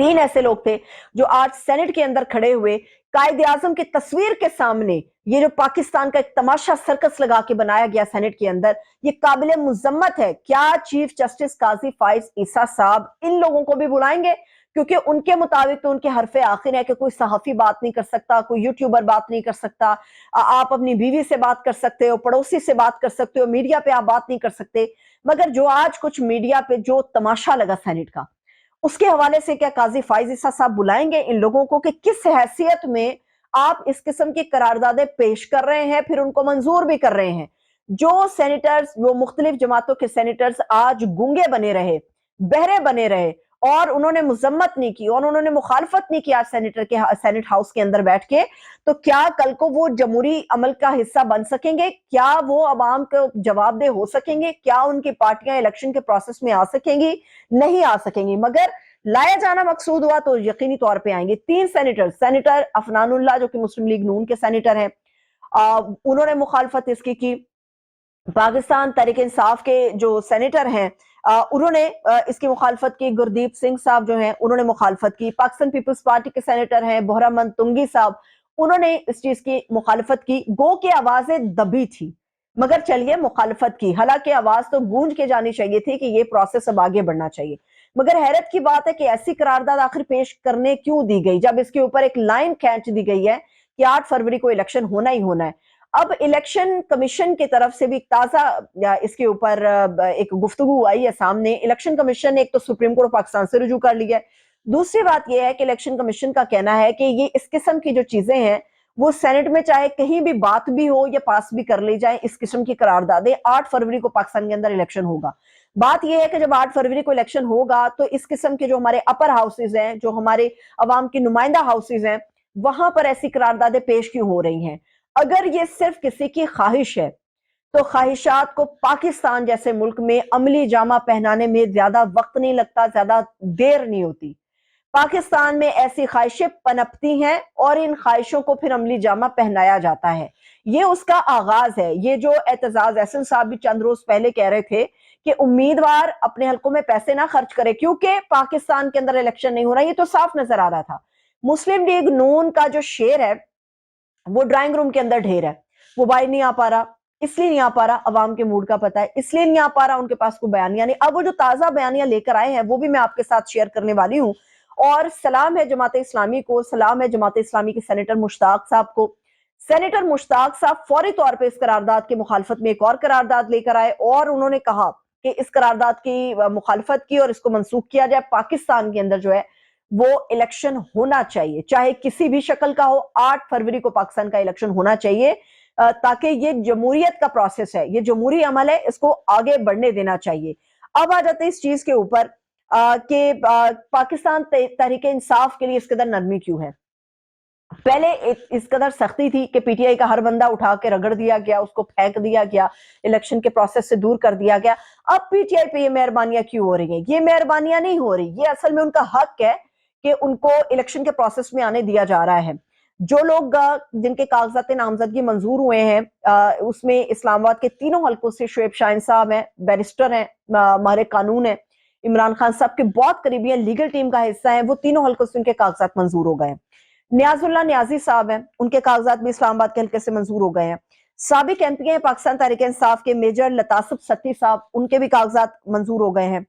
3 ایسے لوگ تھے جو آج سینٹ کے اندر کھڑے ہوئے قائد اعظم کی تصویر کے سامنے یہ جو پاکستان کا ایک تماشا سرکس لگا کے بنایا گیا سینٹ کے اندر، یہ قابل مذمت ہے۔ کیا چیف جسٹس قاضی فائز عیسیٰ صاحب ان لوگوں کو بھی بلائیں گے؟ کیونکہ ان کے مطابق تو ان کے حرف آخر ہے کہ کوئی صحافی بات نہیں کر سکتا، کوئی یوٹیوبر بات نہیں کر سکتا، آپ اپنی بیوی سے بات کر سکتے ہو، پڑوسی سے بات کر سکتے ہو، میڈیا پہ آپ بات نہیں کر سکتے۔ مگر جو آج کچھ میڈیا پہ جو تماشا لگا سینٹ کا، اس کے حوالے سے کیا قاضی فائز عیسیٰ صاحب بلائیں گے ان لوگوں کو کہ کس حیثیت میں آپ اس قسم کی قراردادیں پیش کر رہے ہیں، پھر ان کو منظور بھی کر رہے ہیں؟ جو سینیٹرز، وہ مختلف جماعتوں کے سینیٹرز آج گونگے بنے رہے، بہرے بنے رہے، اور انہوں نے مذمت نہیں کی اور انہوں نے مخالفت نہیں کیا سینٹ ہاؤس کے اندر بیٹھ کے، تو کیا کل کو وہ جمہوری عمل کا حصہ بن سکیں گے؟ کیا وہ عوام کو جواب دہ ہو سکیں گے؟ کیا ان کی پارٹیاں الیکشن کے پروسیس میں آ سکیں گی؟ نہیں آ سکیں گی۔ مگر لایا جانا مقصود ہوا تو یقینی طور پہ آئیں گے۔ 3 سینیٹر افنان اللہ جو کہ مسلم لیگ نون کے سینیٹر ہیں، انہوں نے مخالفت اس کی۔ پاکستان تحریک انصاف کے جو سینیٹر ہیں انہوں نے اس کی مخالفت کی۔ گردیپ سنگھ صاحب جو ہیں انہوں نے مخالفت کی۔ پاکستان پیپلز پارٹی کے سینیٹر ہیں بحرمند تنگی صاحب، انہوں نے اس چیز کی مخالفت کی۔ گو کہ آوازیں دبی تھی مگر چلیے مخالفت کی، حالانکہ آواز تو گونج کے جانی چاہیے تھی کہ یہ پروسیس اب آگے بڑھنا چاہیے۔ مگر حیرت کی بات ہے کہ ایسی قرارداد آخر پیش کرنے کیوں دی گئی جب اس کے اوپر ایک لائن کھینچ دی گئی ہے کہ 8 فروری کو الیکشن ہونا ہی ہونا ہے۔ اب الیکشن کمیشن کی طرف سے بھی تازہ اس کے اوپر ایک گفتگو آئی ہے سامنے۔ الیکشن کمیشن نے ایک تو سپریم کورٹ پاکستان سے رجوع کر لیا ہے، دوسری بات یہ ہے کہ الیکشن کمیشن کا کہنا ہے کہ یہ اس قسم کی جو چیزیں ہیں وہ سینٹ میں چاہے کہیں بھی بات بھی ہو یا پاس بھی کر لی جائیں، اس قسم کی قراردادیں 8 فروری کو پاکستان کے اندر الیکشن ہوگا۔ بات یہ ہے کہ جب 8 فروری کو الیکشن ہوگا تو اس قسم کے جو ہمارے اپر ہاؤسز ہیں، جو ہمارے عوام کی نمائندہ ہاؤسز ہیں، وہاں پر ایسی قراردادیں پیش کیوں ہو رہی ہیں؟ اگر یہ صرف کسی کی خواہش ہے تو خواہشات کو پاکستان جیسے ملک میں عملی جامہ پہنانے میں زیادہ وقت نہیں لگتا، زیادہ دیر نہیں ہوتی۔ پاکستان میں ایسی خواہشیں پنپتی ہیں اور ان خواہشوں کو پھر عملی جامہ پہنایا جاتا ہے۔ یہ اس کا آغاز ہے۔ یہ جو اعتزاز احسن صاحب بھی چند روز پہلے کہہ رہے تھے کہ امیدوار اپنے حلقوں میں پیسے نہ خرچ کرے کیونکہ پاکستان کے اندر الیکشن نہیں ہو رہا، یہ تو صاف نظر آ رہا تھا۔ مسلم لیگ نون کا جو شیر ہے وہ ڈرائنگ روم کے اندر ڈھیر ہے، وہ باہر نہیں آ پا رہا، اس لیے نہیں آ پا رہا، عوام کے موڈ کا پتہ ہے، اس لیے نہیں آ پا رہا، ان کے پاس کوئی بیانیہ نہیں۔ اب وہ جو تازہ بیانیہ لے کر آئے ہیں وہ بھی میں آپ کے ساتھ شیئر کرنے والی ہوں، اور سلام ہے جماعت اسلامی کو، سلام ہے جماعت اسلامی کے سینیٹر مشتاق صاحب کو۔ سینیٹر مشتاق صاحب فوری طور پہ اس قرارداد کی مخالفت میں ایک اور قرارداد لے کر آئے اور انہوں نے کہا کہ اس قرارداد کی مخالفت کی اور اس کو منسوخ کیا جائے۔ پاکستان کے اندر جو ہے وہ الیکشن ہونا چاہیے، چاہے کسی بھی شکل کا ہو، 8 فروری کو پاکستان کا الیکشن ہونا چاہیے تاکہ یہ جمہوریت کا پروسیس ہے، یہ جمہوری عمل ہے، اس کو آگے بڑھنے دینا چاہیے۔ اب آ جاتے ہیں اس چیز کے اوپر کہ پاکستان تحریک انصاف کے لیے اس قدر نرمی کیوں ہے۔ پہلے اس قدر سختی تھی کہ پی ٹی آئی کا ہر بندہ اٹھا کے رگڑ دیا گیا، اس کو پھینک دیا گیا، الیکشن کے پروسیس سے دور کر دیا گیا۔ اب پی ٹی آئی پہ یہ مہربانیاں کیوں ہو رہی ہیں؟ یہ مہربانیاں نہیں ہو رہی، یہ اصل میں ان کا حق ہے کہ ان کو الیکشن کے پروسیس میں آنے دیا جا رہا ہے۔ جو لوگ جن کے کاغذات نامزدگی منظور ہوئے ہیں اس میں اسلام آباد کے تینوں حلقوں سے شعیب شاہین صاحب ہیں، بیرسٹر ہیں، ماہر قانون ہیں، عمران خان صاحب کے بہت قریبی ہیں، لیگل ٹیم کا حصہ ہیں، وہ تینوں حلقوں سے ان کے کاغذات منظور ہو گئے ہیں۔ نیاز اللہ نیازی صاحب ہیں، ان کے کاغذات بھی اسلام آباد کے حلقے سے منظور ہو گئے ہیں۔ سابق ایم پی ہیں پاکستان تحریک انصاف کے میجر لطاسب ستی صاحب، ان کے بھی کاغذات منظور ہو گئے ہیں۔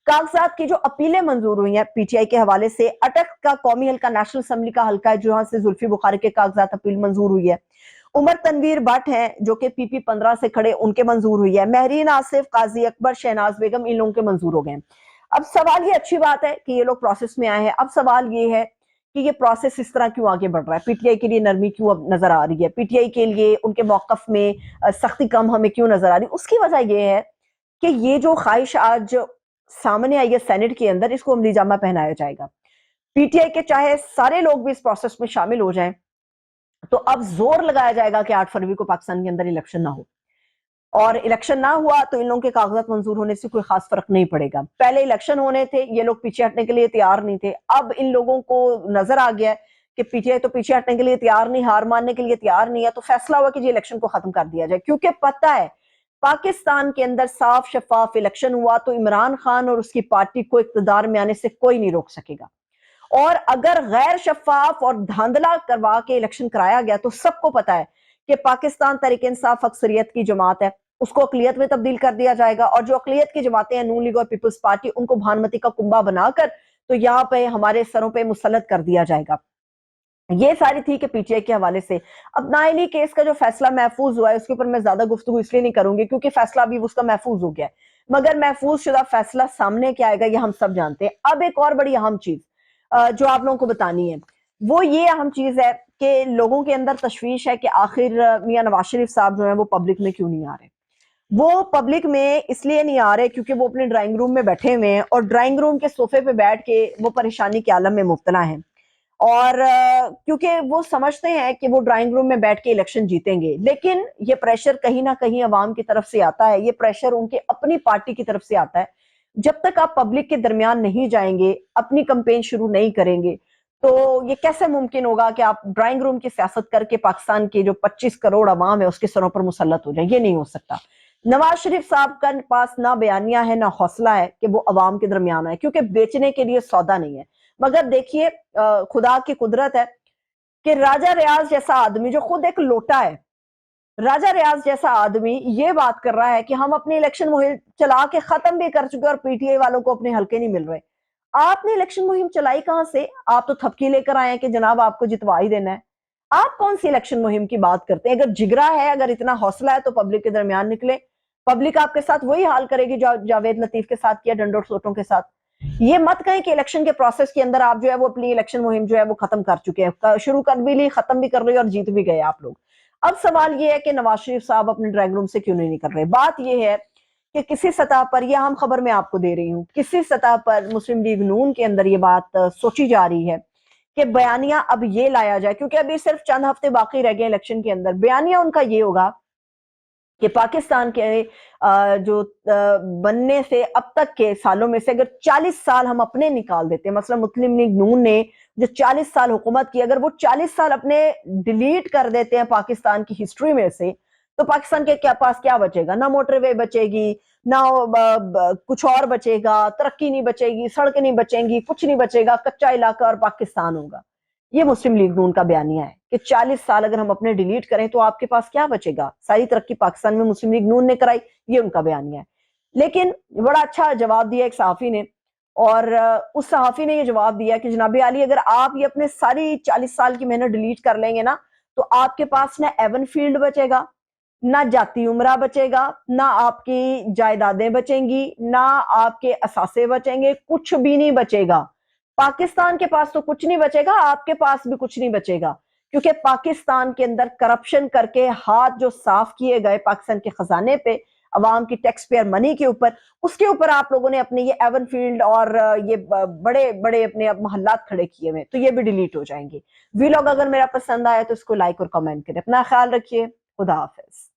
کاغذات کی جو اپیلیں منظور ہوئی ہیں پی ٹی آئی کے حوالے سے، اٹک کا قومی حلقہ نیشنل اسمبلی کا حلقہ ہے جہاں سے زلفی بخاری کے کاغذات اپیل منظور ہوئی ہے۔ عمر تنویر بٹ ہیں جو کہ پی پی 15 سے کھڑے، ان کے منظور ہوئی ہے۔ مہرین آصف، قاضی اکبر، شہناز بیگم، ان لوگوں کے منظور ہو گئے ہیں۔ اب سوال یہ، اچھی بات ہے کہ یہ لوگ پروسیس میں آئے ہیں، اب سوال یہ ہے کہ یہ پروسیس اس طرح کیوں آگے بڑھ رہا ہے؟ پی ٹی آئی کے لیے نرمی کیوں اب نظر آ رہی ہے؟ پی ٹی آئی کے لیے ان کے موقف میں سختی کم ہمیں کیوں نظر آ رہی ہے؟ اس کی وجہ یہ ہے کہ یہ جو خواہش آج سامنے آئی ہے سینٹ کے اندر، اس کو عملی جامہ پہنایا جائے گا۔ پی ٹی آئی کے چاہے سارے لوگ بھی اس پروسیس میں شامل ہو جائیں تو اب زور لگایا جائے گا کہ 8 فروری کو پاکستان کے اندر الیکشن نہ ہو، اور الیکشن نہ ہوا تو ان لوگوں کے کاغذات منظور ہونے سے کوئی خاص فرق نہیں پڑے گا۔ پہلے الیکشن ہونے تھے، یہ لوگ پیچھے ہٹنے کے لیے تیار نہیں تھے، اب ان لوگوں کو نظر آ گیا کہ پی ٹی آئی تو پیچھے ہٹنے کے لیے تیار نہیں، ہار ماننے کے لیے تیار نہیں ہے، تو فیصلہ ہوا کہ یہ الیکشن کو ختم کر دیا جائے، کیونکہ پتہ ہے پاکستان کے اندر صاف شفاف الیکشن ہوا تو عمران خان اور اس کی پارٹی کو اقتدار میں آنے سے کوئی نہیں روک سکے گا۔ اور اگر غیر شفاف اور دھاندلا کروا کے الیکشن کرایا گیا تو سب کو پتا ہے کہ پاکستان تحریک انصاف اکثریت کی جماعت ہے، اس کو اقلیت میں تبدیل کر دیا جائے گا، اور جو اقلیت کی جماعتیں ہیں نون لیگ اور پیپلز پارٹی، ان کو بھانمتی کا کنبہ بنا کر تو یہاں پہ ہمارے سروں پہ مسلط کر دیا جائے گا۔ یہ ساری تھی کہ پی ٹی آئی کے حوالے سے اب نائلی کیس کا جو فیصلہ محفوظ ہوا ہے اس کے اوپر میں زیادہ گفتگو اس لیے نہیں کروں گی کیونکہ فیصلہ بھی اس کا محفوظ ہو گیا ہے، مگر محفوظ شدہ فیصلہ سامنے کیا آئے گا یہ ہم سب جانتے ہیں۔ اب ایک اور بڑی اہم چیز جو آپ لوگوں کو بتانی ہے وہ یہ اہم چیز ہے کہ لوگوں کے اندر تشویش ہے کہ آخر میاں نواز شریف صاحب جو ہیں وہ پبلک میں کیوں نہیں آ رہے۔ وہ پبلک میں اس لیے نہیں آ رہے کیونکہ وہ اپنے ڈرائنگ روم میں بیٹھے ہوئے ہیں اور ڈرائنگ روم کے صوفے پہ بیٹھ کے وہ پریشانی کے عالم میں مبتلا ہیں، اور کیونکہ وہ سمجھتے ہیں کہ وہ ڈرائنگ روم میں بیٹھ کے الیکشن جیتیں گے، لیکن یہ پریشر کہیں نہ کہیں عوام کی طرف سے آتا ہے، یہ پریشر ان کے اپنی پارٹی کی طرف سے آتا ہے۔ جب تک آپ پبلک کے درمیان نہیں جائیں گے، اپنی کمپین شروع نہیں کریں گے، تو یہ کیسے ممکن ہوگا کہ آپ ڈرائنگ روم کی سیاست کر کے پاکستان کی جو 25 کروڑ عوام ہے اس کے سروں پر مسلط ہو جائیں؟ یہ نہیں ہو سکتا۔ نواز شریف صاحب کا پاس نہ بیانیہ ہے نہ حوصلہ ہے کہ وہ عوام کے درمیان آئے، کیونکہ بیچنے کے لیے سودا نہیں ہے۔ مگر دیکھیے خدا کی قدرت ہے کہ راجہ ریاض جیسا آدمی جو خود ایک لوٹا ہے، راجہ ریاض جیسا آدمی یہ بات کر رہا ہے کہ ہم اپنی الیکشن مہم چلا کے ختم بھی کر چکے اور پی ٹی آئی والوں کو اپنے حلقے نہیں مل رہے۔ آپ نے الیکشن مہم چلائی کہاں سے؟ آپ تو تھپکی لے کر آئے ہیں کہ جناب آپ کو جتوا ہی دینا ہے۔ آپ کون سی الیکشن مہم کی بات کرتے ہیں؟ اگر جگرا ہے، اگر اتنا حوصلہ ہے تو پبلک کے درمیان نکلے۔ پبلک آپ کے ساتھ وہی حال کرے گی جو جاوید لطیف کے ساتھ کیا، ڈنڈور سوٹوں کے ساتھ۔ یہ مت کہیں کہ الیکشن کے پروسیس کے اندر آپ جو ہے وہ اپنی الیکشن مہم جو ہے وہ ختم کر چکے ہیں، شروع کر بھی لی، ختم بھی کر لی اور جیت بھی گئے آپ لوگ۔ اب سوال یہ ہے کہ نواز شریف صاحب اپنے ڈرائنگ روم سے کیوں نہیں نکل رہے؟ بات یہ ہے کہ کسی سطح پر، یہ اہم خبر میں آپ کو دے رہی ہوں، کسی سطح پر مسلم لیگ نون کے اندر یہ بات سوچی جا رہی ہے کہ بیانیہ اب یہ لایا جائے، کیونکہ ابھی صرف چند ہفتے باقی رہ گئے الیکشن کے اندر۔ بیانیہ ان کا یہ ہوگا کہ پاکستان کے جو بننے سے اب تک کے سالوں میں سے اگر 40 سال ہم اپنے نکال دیتے ہیں، مثلا مسلم لیگ نون نے جو 40 سال حکومت کی، اگر وہ 40 سال اپنے ڈیلیٹ کر دیتے ہیں پاکستان کی ہسٹری میں سے، تو پاکستان کے پاس کیا بچے گا؟ نہ موٹر وے بچے گی، نہ کچھ اور بچے گا، ترقی نہیں بچے گی، سڑکیں نہیں بچیں گی، کچھ نہیں بچے گا، کچا علاقہ اور پاکستان ہوگا۔ یہ مسلم لیگ نون کا بیانیہ ہے کہ 40 سال اگر ہم اپنے ڈیلیٹ کریں تو آپ کے پاس کیا بچے گا؟ ساری ترقی پاکستان میں مسلم لیگ نون نے کرائی، یہ ان کا بیانیہ ہے۔ لیکن بڑا اچھا جواب دیا ایک صحافی نے، اور اس صحافی نے یہ جواب دیا کہ جناب عالی اگر آپ یہ اپنے ساری 40 سال کی محنت ڈیلیٹ کر لیں گے نا تو آپ کے پاس نہ ایون فیلڈ بچے گا، نہ جاتی عمرہ بچے گا، نہ آپ کی جائیدادیں بچیں گی، نہ آپ کے اثاثے بچیں گے، کچھ بھی نہیں بچے گا۔ پاکستان کے پاس تو کچھ نہیں بچے گا، آپ کے پاس بھی کچھ نہیں بچے گا، کیونکہ پاکستان کے اندر کرپشن کر کے ہاتھ جو صاف کیے گئے پاکستان کے خزانے پہ، عوام کی ٹیکس پیئر منی کے اوپر، اس کے اوپر آپ لوگوں نے اپنے یہ ایون فیلڈ اور یہ بڑے بڑے اپنے محلات کھڑے کیے ہوئے، تو یہ بھی ڈیلیٹ ہو جائیں گے۔ ویلاگ اگر میرا پسند آیا تو اس کو لائک اور کمنٹ کریں۔ اپنا خیال رکھیے، خدا حافظ۔